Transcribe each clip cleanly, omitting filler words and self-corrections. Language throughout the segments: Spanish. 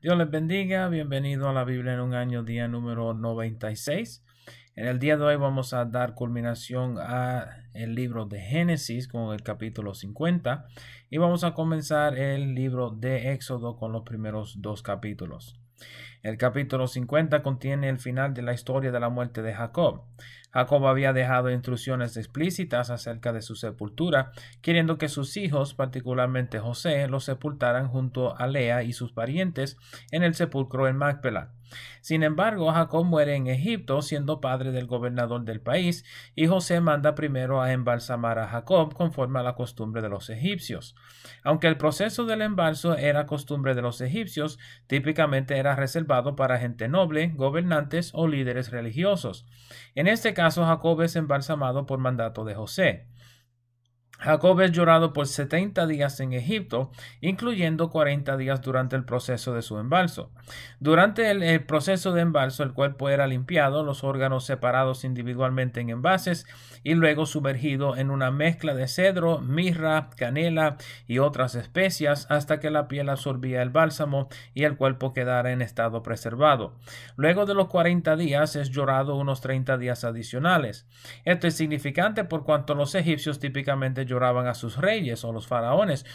Dios les bendiga, bienvenido a la Biblia en un año, día número 96. En el día de hoy vamos a dar culminación a el libro de Génesis con el capítulo 50 y vamos a comenzar el libro de Éxodo con los primeros dos capítulos. El capítulo 50 contiene el final de la historia de la muerte de Jacob. Jacob había dejado instrucciones explícitas acerca de su sepultura, queriendo que sus hijos, particularmente José, lo sepultaran junto a Lea y sus parientes en el sepulcro en Macpela. Sin embargo, Jacob muere en Egipto, siendo padre del gobernador del país, y José manda primero a embalsamar a Jacob conforme a la costumbre de los egipcios. Aunque el proceso del embalso era costumbre de los egipcios, típicamente era reservado para gente noble, gobernantes o líderes religiosos. En este caso, Jacob es embalsamado por mandato de José. Jacob es llorado por 70 días en Egipto, incluyendo 40 días durante el proceso de su embalso. Durante el proceso de embalso, el cuerpo era limpiado, los órganos separados individualmente en envases y luego sumergido en una mezcla de cedro, mirra, canela y otras especias hasta que la piel absorbía el bálsamo y el cuerpo quedara en estado preservado. Luego de los 40 días es llorado unos 30 días adicionales. Esto es significante por cuanto los egipcios típicamente lloraban a sus reyes o los faraones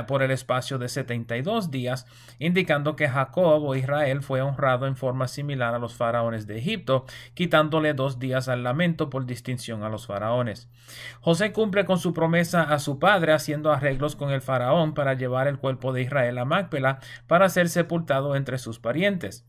por el espacio de 72 días, indicando que Jacob o Israel fue honrado en forma similar a los faraones de Egipto, quitándole 2 días al lamento por distinción a los faraones. José cumple con su promesa a su padre haciendo arreglos con el faraón para llevar el cuerpo de Israel a Macpela para ser sepultado entre sus parientes.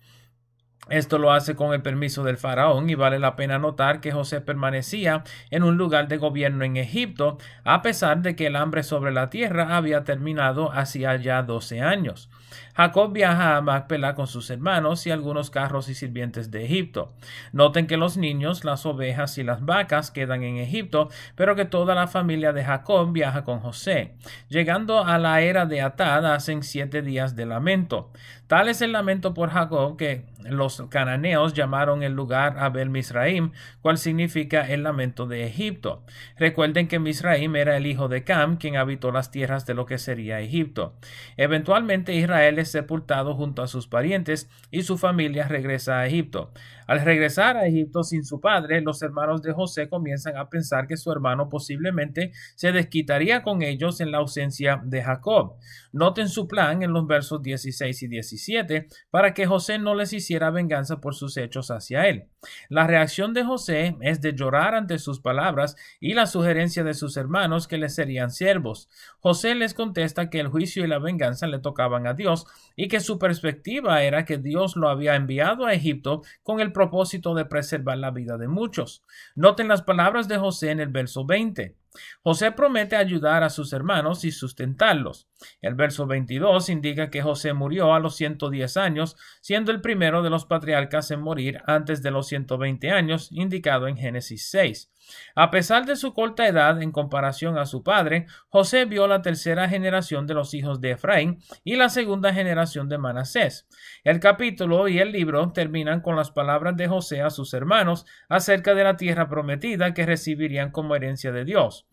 Esto lo hace con el permiso del faraón y vale la pena notar que José permanecía en un lugar de gobierno en Egipto a pesar de que el hambre sobre la tierra había terminado hacía ya 12 años. Jacob viaja a Macpela con sus hermanos y algunos carros y sirvientes de Egipto. Noten que los niños, las ovejas y las vacas quedan en Egipto, pero que toda la familia de Jacob viaja con José. Llegando a la era de Atad hacen 7 días de lamento. Tal es el lamento por Jacob que los cananeos llamaron el lugar Abel Misraim, cual significa el lamento de Egipto. Recuerden que Misraim era el hijo de Cam, quien habitó las tierras de lo que sería Egipto. Eventualmente Israel es sepultado junto a sus parientes y su familia regresa a Egipto. Al regresar a Egipto sin su padre, los hermanos de José comienzan a pensar que su hermano posiblemente se desquitaría con ellos en la ausencia de Jacob. Noten su plan en los versos 16 y 17 para que José no les hiciera venganza por sus hechos hacia él. La reacción de José es de llorar ante sus palabras y la sugerencia de sus hermanos que les serían siervos. José les contesta que el juicio y la venganza le tocaban a Dios y que su perspectiva era que Dios lo había enviado a Egipto con el propósito de preservar la vida de muchos. Noten las palabras de José en el verso 20. José promete ayudar a sus hermanos y sustentarlos. El verso 22 indica que José murió a los 110 años, siendo el primero de los patriarcas en morir antes de los 120 años, indicado en Génesis 6. A pesar de su corta edad en comparación a su padre, José vio la tercera generación de los hijos de Efraín y la segunda generación de Manasés. El capítulo y el libro terminan con las palabras de José a sus hermanos acerca de la tierra prometida que recibirían como herencia de Dios.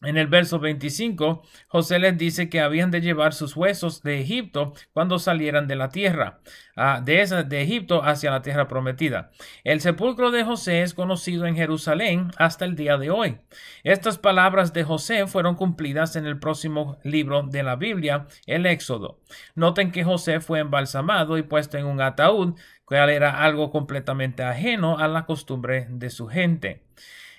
En el verso 25, José les dice que habían de llevar sus huesos de Egipto cuando salieran de la tierra, de Egipto hacia la tierra prometida. El sepulcro de José es conocido en Jerusalén hasta el día de hoy. Estas palabras de José fueron cumplidas en el próximo libro de la Biblia, el Éxodo. Noten que José fue embalsamado y puesto en un ataúd, cual era algo completamente ajeno a la costumbre de su gente.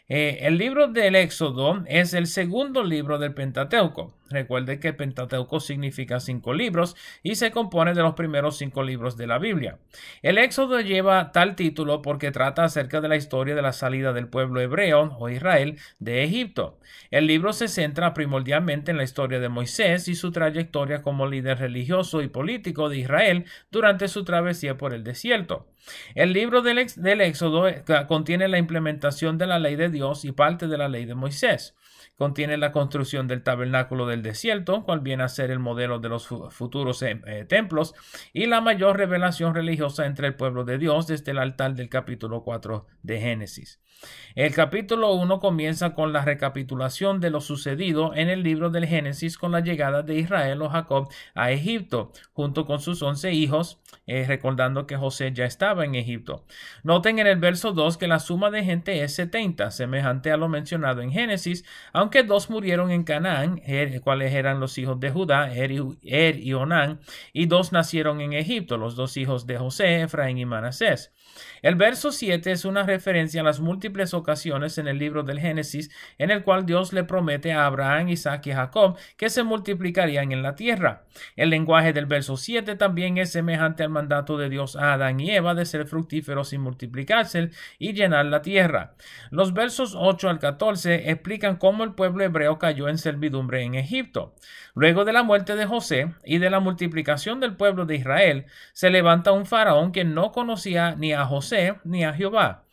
El libro del Éxodo es el segundo libro del Pentateuco. Recuerde que el Pentateuco significa 5 libros y se compone de los primeros 5 libros de la Biblia. El Éxodo lleva tal título porque trata acerca de la historia de la salida del pueblo hebreo o Israel de Egipto. El libro se centra primordialmente en la historia de Moisés y su trayectoria como líder religioso y político de Israel durante su travesía por el desierto. El libro del Éxodo contiene la implementación de la ley de Dios y parte de la ley de Moisés. contiene la construcción del tabernáculo del desierto, cual viene a ser el modelo de los futuros templos, y la mayor revelación religiosa entre el pueblo de Dios desde el altar del capítulo 4 de Génesis. El capítulo 1 comienza con la recapitulación de lo sucedido en el libro del Génesis con la llegada de Israel o Jacob a Egipto, junto con sus 11 hijos, recordando que José ya estaba en Egipto. Noten en el verso 2 que la suma de gente es 70, semejante a lo mencionado en Génesis, aunque 2 murieron en Canaán, cuales eran los hijos de Judá, y Onán, y 2 nacieron en Egipto, los 2 hijos de José, Efraín y Manasés. El verso 7 es una referencia a las múltiples ocasiones en el libro del Génesis en el cual Dios le promete a Abraham, Isaac y Jacob que se multiplicarían en la tierra. El lenguaje del verso 7 también es semejante al mandato de Dios a Adán y Eva de ser fructíferos y multiplicarse y llenar la tierra. Los versos 8 al 14 explican cómo el pueblo hebreo cayó en servidumbre en Egipto. Luego de la muerte de José y de la multiplicación del pueblo de Israel, se levanta un faraón que no conocía ni a José ni a Jehová.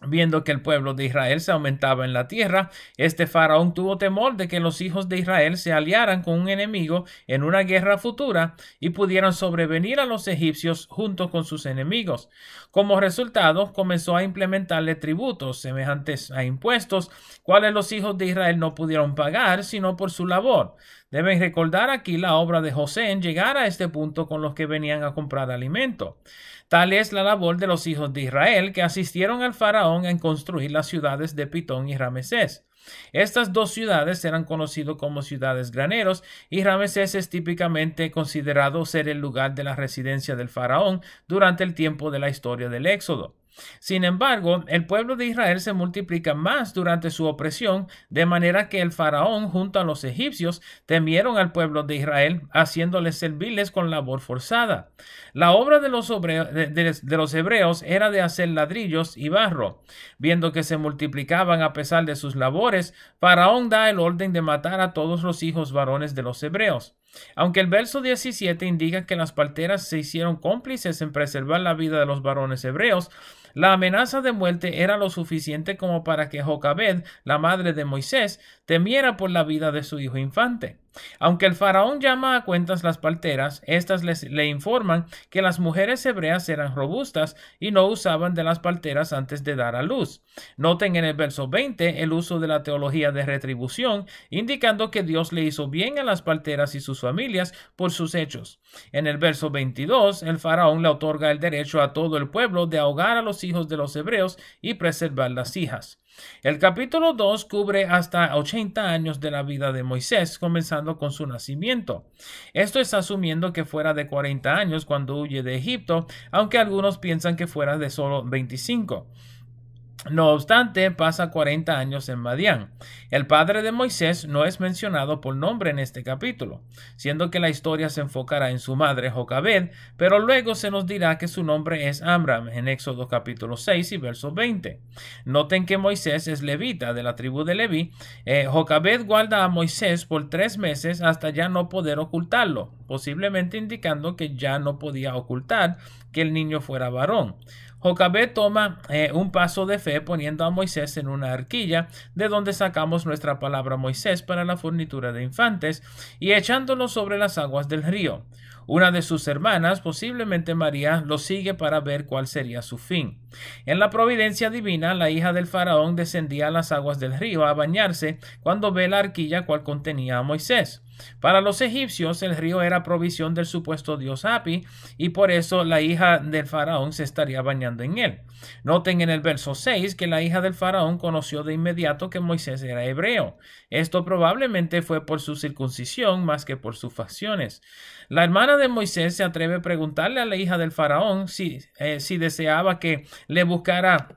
Viendo que el pueblo de Israel se aumentaba en la tierra, este faraón tuvo temor de que los hijos de Israel se aliaran con un enemigo en una guerra futura y pudieran sobrevenir a los egipcios junto con sus enemigos. Como resultado, comenzó a implementarle tributos semejantes a impuestos, cuales los hijos de Israel no pudieron pagar sino por su labor. Deben recordar aquí la obra de José en llegar a este punto con los que venían a comprar alimento. Tal es la labor de los hijos de Israel que asistieron al faraón en construir las ciudades de Pitón y Ramesés. Estas 2 ciudades eran conocidas como ciudades graneros y Ramesés es típicamente considerado ser el lugar de la residencia del faraón durante el tiempo de la historia del Éxodo. Sin embargo, el pueblo de Israel se multiplica más durante su opresión, de manera que el faraón junto a los egipcios temieron al pueblo de Israel, haciéndoles servirles con labor forzada. La obra de los hebreos era de hacer ladrillos y barro. Viendo que se multiplicaban a pesar de sus labores, Faraón da el orden de matar a todos los hijos varones de los hebreos. Aunque el verso 17 indica que las parteras se hicieron cómplices en preservar la vida de los varones hebreos, la amenaza de muerte era lo suficiente como para que Jocabed, la madre de Moisés, temiera por la vida de su hijo infante. Aunque el faraón llama a cuentas las parteras, éstas le informan que las mujeres hebreas eran robustas y no usaban de las parteras antes de dar a luz. Noten en el verso 20 el uso de la teología de retribución, indicando que Dios le hizo bien a las parteras y sus familias por sus hechos. En el verso 22, el faraón le otorga el derecho a todo el pueblo de ahogar a los hijos de los hebreos y preservar las hijas. El capítulo 2 cubre hasta 80 años de la vida de Moisés, comenzando con su nacimiento. Esto es asumiendo que fuera de 40 años cuando huye de Egipto, aunque algunos piensan que fuera de solo 25. No obstante, pasa 40 años en Madián. El padre de Moisés no es mencionado por nombre en este capítulo, siendo que la historia se enfocará en su madre Jocabed, pero luego se nos dirá que su nombre es Amram en Éxodo capítulo 6 y verso 20. Noten que Moisés es levita de la tribu de Leví. Jocabed guarda a Moisés por 3 meses hasta ya no poder ocultarlo, posiblemente indicando que ya no podía ocultar que el niño fuera varón. Jocabed toma un paso de fe poniendo a Moisés en una arquilla, de donde sacamos nuestra palabra Moisés para la fornitura de infantes, y echándolo sobre las aguas del río. Una de sus hermanas, posiblemente María, lo sigue para ver cuál sería su fin. En la providencia divina, la hija del faraón descendía a las aguas del río a bañarse cuando ve la arquilla cual contenía a Moisés. Para los egipcios, el río era provisión del supuesto dios Hapi, y por eso la hija del faraón se estaría bañando en él. Noten en el verso 6 que la hija del faraón conoció de inmediato que Moisés era hebreo. Esto probablemente fue por su circuncisión más que por sus facciones. La hermana de Moisés se atreve a preguntarle a la hija del faraón si deseaba que le buscara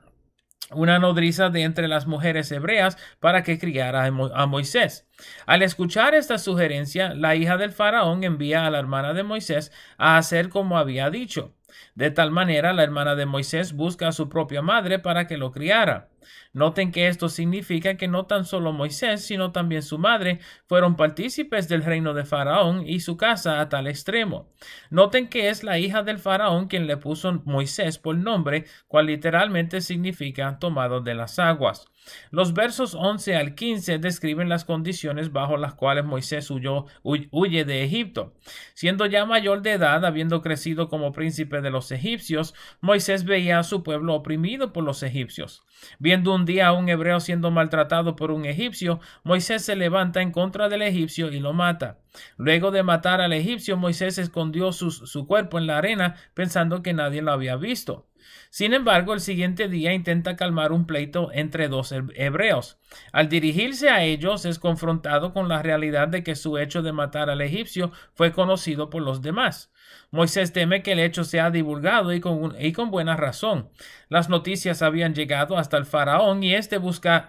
una nodriza de entre las mujeres hebreas para que criara a Moisés. Al escuchar esta sugerencia, la hija del faraón envía a la hermana de Moisés a hacer como había dicho. De tal manera, la hermana de Moisés busca a su propia madre para que lo criara. Noten que esto significa que no tan solo Moisés, sino también su madre fueron partícipes del reino de Faraón y su casa a tal extremo. Noten que es la hija del Faraón quien le puso Moisés por nombre, cual literalmente significa tomado de las aguas. Los versos 11 al 15 describen las condiciones bajo las cuales Moisés huye de Egipto. Siendo ya mayor de edad, habiendo crecido como príncipe de los egipcios, Moisés veía a su pueblo oprimido por los egipcios. Viendo un día a un hebreo siendo maltratado por un egipcio, Moisés se levanta en contra del egipcio y lo mata. Luego de matar al egipcio, Moisés escondió su cuerpo en la arena pensando que nadie lo había visto. Sin embargo, el siguiente día intenta calmar un pleito entre dos hebreos. Al dirigirse a ellos, es confrontado con la realidad de que su hecho de matar al egipcio fue conocido por los demás. Moisés teme que el hecho sea divulgado y con buena razón. Las noticias habían llegado hasta el faraón y éste busca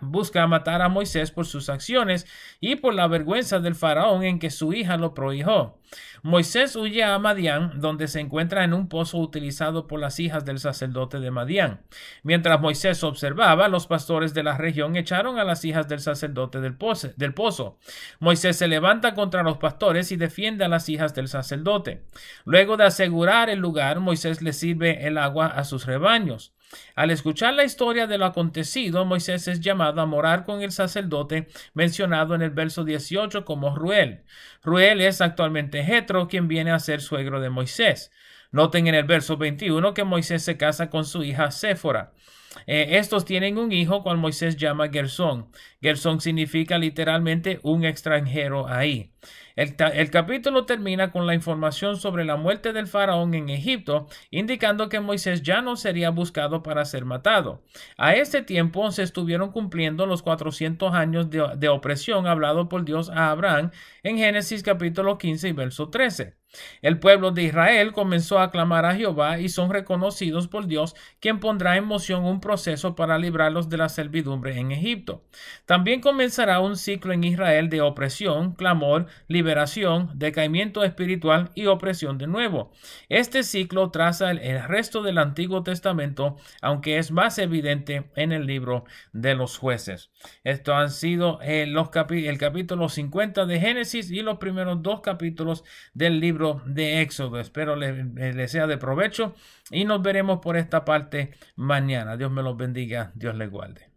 matar a Moisés por sus acciones y por la vergüenza del faraón en que su hija lo prohijó. Moisés huye a Madián, donde se encuentra en un pozo utilizado por las hijas del sacerdote de Madián. Mientras Moisés observaba, los pastores de la región echaron a las hijas del sacerdote del pozo. Moisés se levanta contra los pastores y defiende a las hijas del sacerdote. Luego de asegurar el lugar, Moisés le sirve el agua a sus rebaños. Al escuchar la historia de lo acontecido, Moisés es llamado a morar con el sacerdote mencionado en el verso 18 como Ruel. Ruel es actualmente Jetro, quien viene a ser suegro de Moisés. Noten en el verso 21 que Moisés se casa con su hija Séfora. Estos tienen un hijo cual Moisés llama Gersón. Gersón significa literalmente un extranjero ahí. El capítulo termina con la información sobre la muerte del faraón en Egipto, indicando que Moisés ya no sería buscado para ser matado. A este tiempo se estuvieron cumpliendo los 400 años de opresión hablado por Dios a Abraham en Génesis capítulo 15 y verso 13. El pueblo de Israel comenzó a clamar a Jehová y son reconocidos por Dios, quien pondrá en moción un proceso para librarlos de la servidumbre en Egipto. También comenzará un ciclo en Israel de opresión, clamor, liberación, decaimiento espiritual y opresión de nuevo. Este ciclo traza el resto del Antiguo Testamento, aunque es más evidente en el libro de los Jueces. Esto han sido el capítulo 50 de Génesis y los primeros 2 capítulos del libro de Éxodo. Espero les sea de provecho y nos veremos por esta parte mañana. Dios me los bendiga, Dios les guarde.